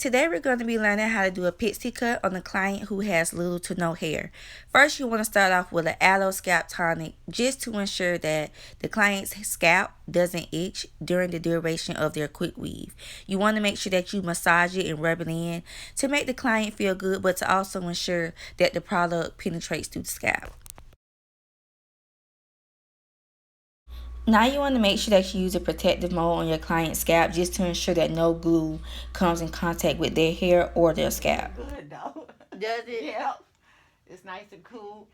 Today we're going to be learning how to do a pixie cut on a client who has little to no hair. First, you want to start off with an aloe scalp tonic just to ensure that the client's scalp doesn't itch during the duration of their quick weave. You want to make sure that you massage it and rub it in to make the client feel good, but to also ensure that the product penetrates through the scalp. Now you want to make sure that you use a protective mold on your client's scalp just to ensure that no glue comes in contact with their hair or their scalp. Good though. Does it? Yeah. It's nice and cool.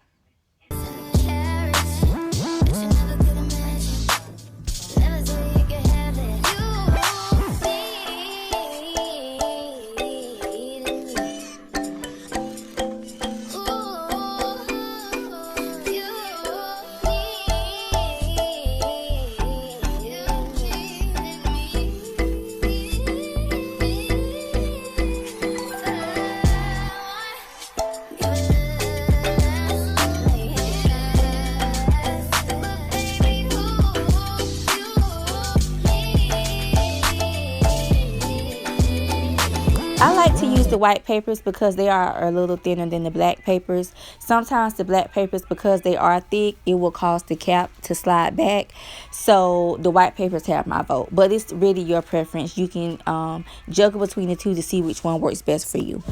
I like to use the white papers because they are a little thinner than the black papers. Sometimes the black papers, because they are thick, it will cause the cap to slide back. So the white papers have my vote. But it's really your preference. You can juggle between the two to see which one works best for you.